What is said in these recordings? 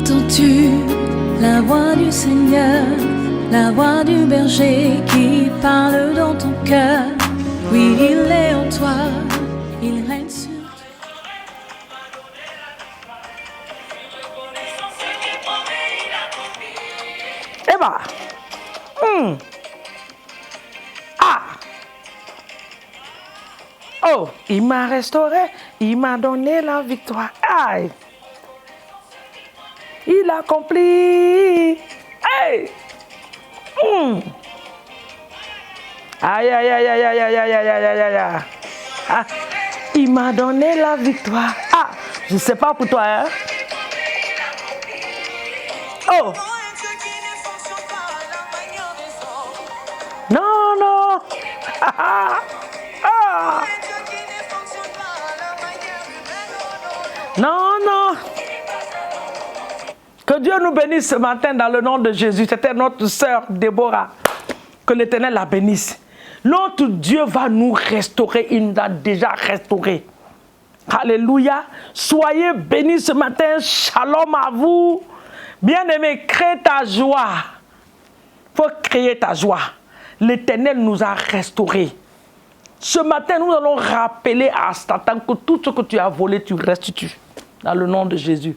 Entends-tu la voix du Seigneur, la voix du berger qui parle dans ton cœur? Oui, il est en toi, il règne sur toi. Eva. Ah. Oh, il m'a restauré, il m'a donné la victoire. Aïe. Il a accompli. Hey. Aïe, aïe, aïe, aïe, aïe, aïe, aïe, aïe, aïe, aïe, aïe. Ah. Il m'a donné la victoire. Ah, je ne sais pas pour toi, hein. Oh. Non, non. Ah. Ah. Non, non. Que Dieu nous bénisse ce matin dans le nom de Jésus. C'était notre sœur Déborah. Que l'Éternel la bénisse. Notre Dieu va nous restaurer. Il nous a déjà restaurés. Alléluia. Soyez bénis ce matin. Shalom à vous. Bien-aimés, crée ta joie. Il faut créer ta joie. L'Éternel nous a restaurés. Ce matin, nous allons rappeler à Satan que tout ce que tu as volé, tu restitues. Dans le nom de Jésus.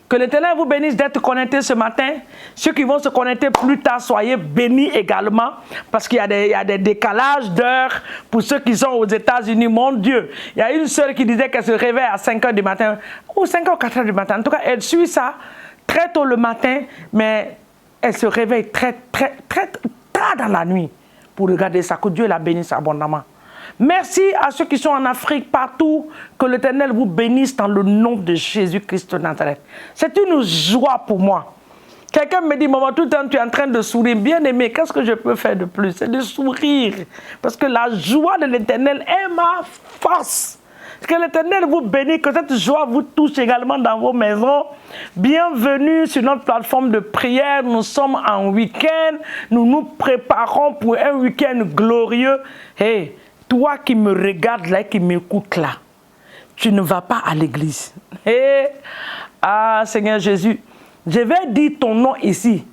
Que l'Éternel vous bénisse d'être connectés ce matin. Ceux qui vont se connecter plus tard, soyez bénis également. Parce qu'il y a des décalages d'heures pour ceux qui sont aux États-Unis. Mon Dieu, il y a une sœur qui disait qu'elle se réveille à 5 h du matin. Ou 5 h ou 4 h du matin. En tout cas, elle suit ça très tôt le matin. Mais elle se réveille très tard dans la nuit pour regarder ça. Que Dieu la bénisse abondamment. Merci à ceux qui sont en Afrique, partout. Que l'Éternel vous bénisse dans le nom de Jésus-Christ de Nazareth. C'est une joie pour moi. Quelqu'un me dit, maman, tout le temps tu es en train de sourire. Bien aimé, qu'est-ce que je peux faire de plus? C'est de sourire. Parce que la joie de l'Éternel est ma force. Que l'Éternel vous bénisse, que cette joie vous touche également dans vos maisons. Bienvenue sur notre plateforme de prière. Nous sommes en week-end. Nous nous préparons pour un week-end glorieux. Hey, toi qui me regardes là, qui m'écoutes là, tu ne vas pas à l'église. Hey, ah Seigneur Jésus, je vais dire ton nom ici.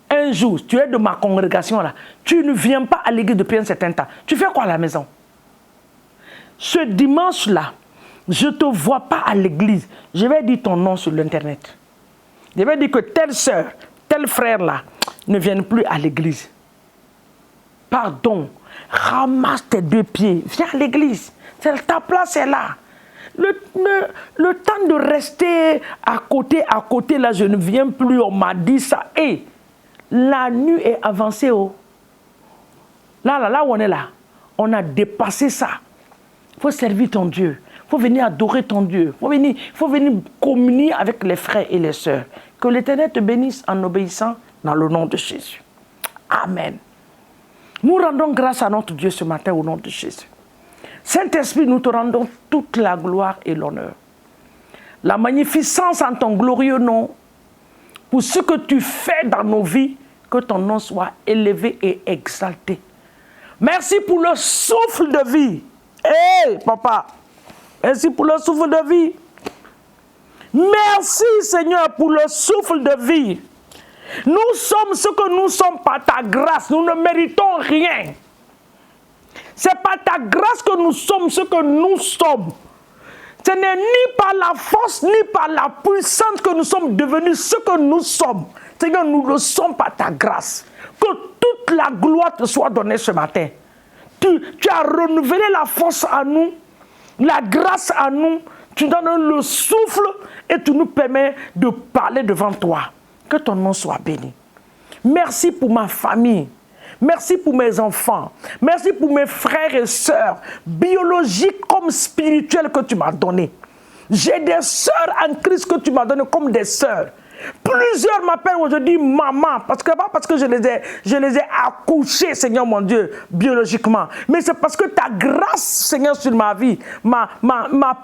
Un jour, tu es de ma congrégation là. Tu ne viens pas à l'église depuis un certain temps. Tu fais quoi à la maison? Ce dimanche-là, je ne te vois pas à l'église. Je vais dire ton nom sur l'internet. Je vais dire que telle soeur, tel frère-là ne viennent plus à l'église. Pardon, ramasse tes deux pieds, viens à l'église. Ta place est là. Le temps de rester à côté, là, je ne viens plus. On m'a dit ça. Et la nuit est avancée. Oh. Là où on est là, on a dépassé ça. Il faut servir ton Dieu. Il faut venir adorer ton Dieu. Il faut venir communier avec les frères et les sœurs. Que l'Éternel te bénisse en obéissant dans le nom de Jésus. Amen. Nous rendons grâce à notre Dieu ce matin au nom de Jésus. Saint-Esprit, nous te rendons toute la gloire et l'honneur. La magnificence en ton glorieux nom. Pour ce que tu fais dans nos vies, que ton nom soit élevé et exalté. Merci pour le souffle de vie. Hé, papa, merci pour le souffle de vie. Merci, Seigneur, pour le souffle de vie. Nous sommes ce que nous sommes par ta grâce. Nous ne méritons rien. C'est par ta grâce que nous sommes ce que nous sommes. Ce n'est ni par la force, ni par la puissance que nous sommes devenus ce que nous sommes. Seigneur, nous le sommes par ta grâce. Que toute la gloire te soit donnée ce matin. Tu as renouvelé la force à nous, la grâce à nous. Tu donnes le souffle et tu nous permets de parler devant toi. Que ton nom soit béni. Merci pour ma famille. Merci pour mes enfants. Merci pour mes frères et sœurs, biologiques comme spirituels que tu m'as donnés. J'ai des sœurs en Christ que tu m'as données comme des sœurs. Plusieurs m'appellent aujourd'hui maman, pas parce que je les ai accouchées, Seigneur mon Dieu, biologiquement. Mais c'est parce que ta grâce, Seigneur, sur ma vie m'a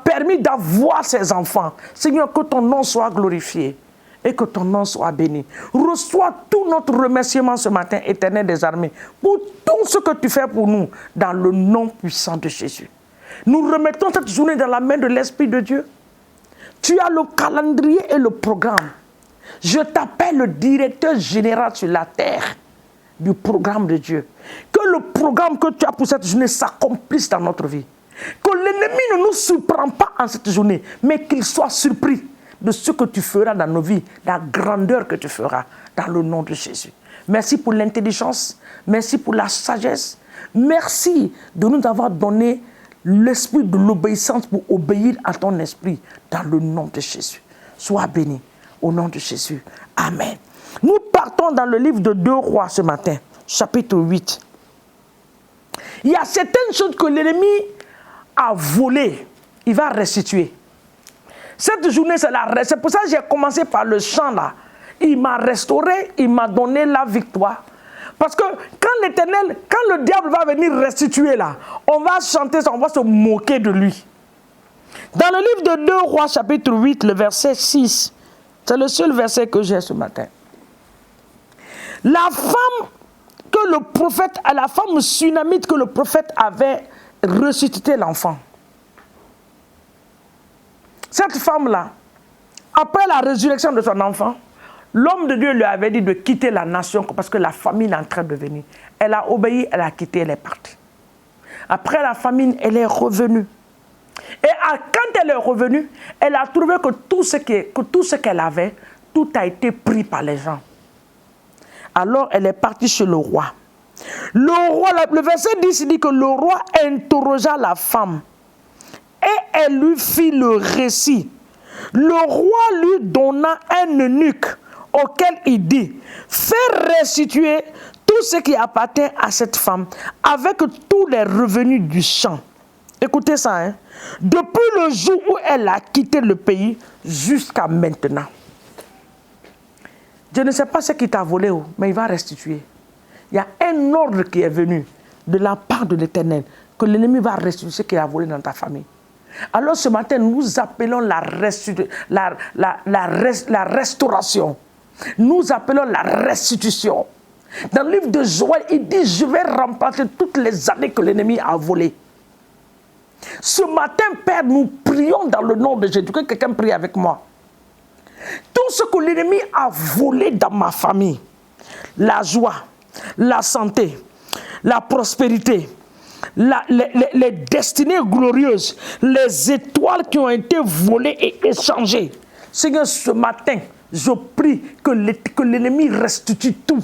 permis d'avoir ces enfants. Seigneur, que ton nom soit glorifié. Et que ton nom soit béni. Reçois tout notre remerciement ce matin, Éternel des armées, pour tout ce que tu fais pour nous, dans le nom puissant de Jésus. Nous remettons cette journée dans la main de l'Esprit de Dieu. Tu as le calendrier et le programme. Je t'appelle le directeur général sur la terre du programme de Dieu. Que le programme que tu as pour cette journée s'accomplisse dans notre vie. Que l'ennemi ne nous surprend pas en cette journée, mais qu'il soit surpris de ce que tu feras dans nos vies, la grandeur que tu feras dans le nom de Jésus. Merci pour l'intelligence, merci pour la sagesse, merci de nous avoir donné l'esprit de l'obéissance pour obéir à ton esprit dans le nom de Jésus. Sois béni au nom de Jésus. Amen. Nous partons dans le livre de 2 Rois ce matin, chapitre 8. Il y a certaines choses que l'ennemi a volées, il va restituer. Cette journée, c'est pour ça que j'ai commencé par le chant là. Il m'a restauré, il m'a donné la victoire. Parce que quand l'Éternel, quand le diable va venir restituer là, on va chanter ça, on va se moquer de lui. Dans le livre de 2 Rois, chapitre 8, le verset 6, c'est le seul verset que j'ai ce matin. La femme que le prophète, la femme sunamite que le prophète avait ressuscité l'enfant. Cette femme-là, après la résurrection de son enfant, l'homme de Dieu lui avait dit de quitter la nation parce que la famine est en train de venir. Elle a obéi, elle a quitté, elle est partie. Après la famine, elle est revenue. Et quand elle est revenue, elle a trouvé que tout ce qu'elle avait, tout a été pris par les gens. Alors elle est partie chez le roi. Le verset 10 dit que le roi interrogea la femme et elle lui fit le récit. Le roi lui donna un eunuque auquel il dit: fais restituer tout ce qui appartient à cette femme avec tous les revenus du champ. Écoutez ça, hein? Depuis le jour où elle a quitté le pays jusqu'à maintenant. Je ne sais pas ce qui t'a volé, mais il va restituer. Il y a un ordre qui est venu de la part de l'Éternel, que l'ennemi va restituer ce qu'il a volé dans ta famille. Alors ce matin, nous appelons la restauration. Nous appelons la restitution. Dans le livre de Joël, il dit: je vais remplacer toutes les années que l'ennemi a volées. Ce matin, Père, nous prions dans le nom de Jésus. Que quelqu'un prie avec moi. Tout ce que l'ennemi a volé dans ma famille, la joie, la santé, la prospérité, les destinées glorieuses, les étoiles qui ont été volées et échangées. Seigneur, ce matin, je prie que l'ennemi restitue tout.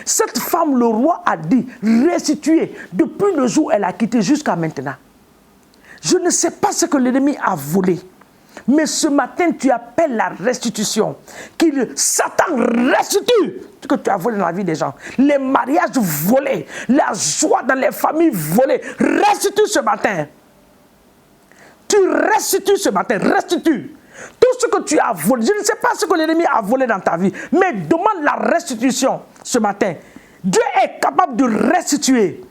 Cette femme, le roi a dit, restituer depuis le jour où elle a quitté jusqu'à maintenant. Je ne sais pas ce que l'ennemi a volé. Mais ce matin, tu appelles la restitution. Satan restitue ce que tu as volé dans la vie des gens. Les mariages volés, la joie dans les familles volées. Restitue ce matin. Tu restitues ce matin, restitue. Tout ce que tu as volé, je ne sais pas ce que l'ennemi a volé dans ta vie, mais demande la restitution ce matin. Dieu est capable de restituer.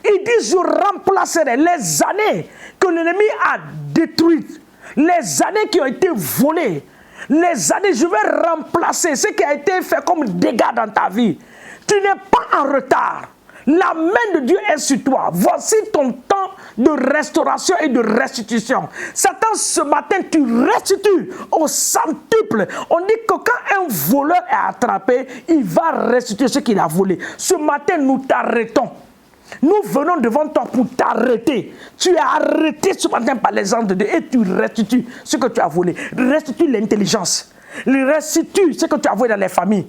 Il dit: je remplacerai les années que l'ennemi a détruites. Les années qui ont été volées, les années, je vais remplacer ce qui a été fait comme dégâts dans ta vie. Tu n'es pas en retard. La main de Dieu est sur toi. Voici ton temps de restauration et de restitution. Satan, ce matin, tu restitues au centuple. On dit que quand un voleur est attrapé, il va restituer ce qu'il a volé. Ce matin, nous t'arrêtons. Nous venons devant toi pour t'arrêter. Tu es arrêté ce matin par les anges de Dieu et tu restitues ce que tu as volé. Restitue l'intelligence. Restitue ce que tu as volé dans les familles.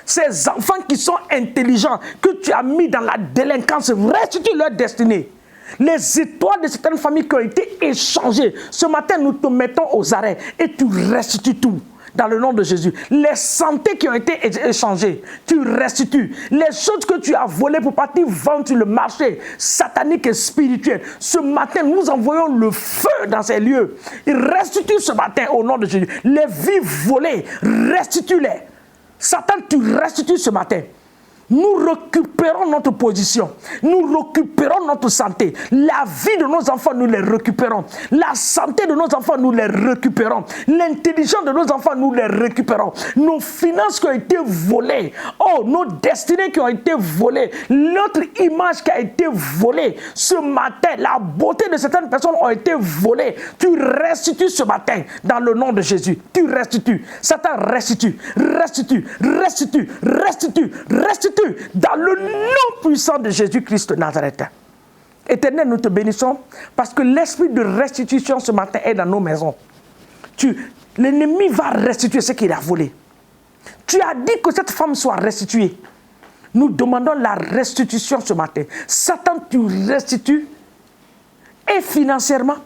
Ces enfants qui sont intelligents, que tu as mis dans la délinquance, restitue leur destinée. Les étoiles de certaines familles qui ont été échangées. Ce matin, nous te mettons aux arrêts et tu restitues tout. Dans le nom de Jésus. Les santé qui ont été échangées, tu restitues. Les choses que tu as volées pour partir vendre sur le marché satanique et spirituel. Ce matin, nous envoyons le feu dans ces lieux. Il restitue ce matin au nom de Jésus. Les vies volées, restitue-les. Satan, tu restitues ce matin. nous récupérons notre position, nous récupérons notre santé, la vie de nos enfants, nous les récupérons, la santé de nos enfants, nous les récupérons, l'intelligence de nos enfants, nous les récupérons, nos finances qui ont été volées, oh, nos destinées qui ont été volées, notre image qui a été volée, ce matin, la beauté de certaines personnes ont été volées, tu restitues ce matin, dans le nom de Jésus, tu restitues, Satan restitue, restitue, restitue, restitue, restitue, dans le nom puissant de Jésus-Christ de Nazareth. Éternel, nous te bénissons parce que l'esprit de restitution ce matin est dans nos maisons. L'ennemi va restituer ce qu'il a volé. Tu as dit que cette femme soit restituée. Nous demandons la restitution ce matin. Satan, tu restitues et financièrement,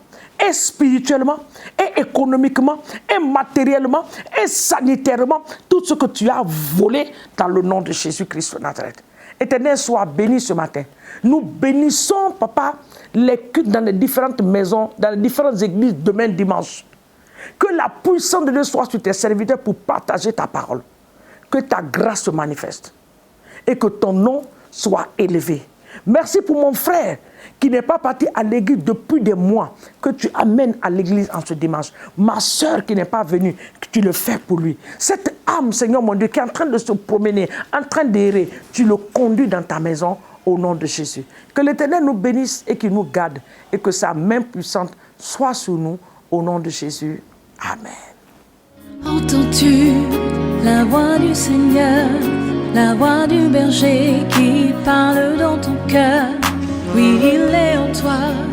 et spirituellement, et économiquement, et matériellement, et sanitairement, tout ce que tu as volé dans le nom de Jésus-Christ de Nazareth. Éternel, sois béni ce matin. Nous bénissons, Papa, les cultes dans les différentes maisons, dans les différentes églises demain dimanche. Que la puissance de Dieu soit sur tes serviteurs pour partager ta parole. Que ta grâce se manifeste. Et que ton nom soit élevé. Merci pour mon frère qui n'est pas parti à l'église depuis des mois, que tu amènes à l'église en ce dimanche. Ma soeur qui n'est pas venue, que tu le fais pour lui. Cette âme, Seigneur mon Dieu, qui est en train de se promener, en train d'errer, tu le conduis dans ta maison au nom de Jésus. Que l'Éternel nous bénisse et qu'il nous garde et que sa main puissante soit sur nous au nom de Jésus. Amen. Entends-tu la voix du Seigneur, la voix du berger qui parle dans ton cœur? Oui, il est en toi.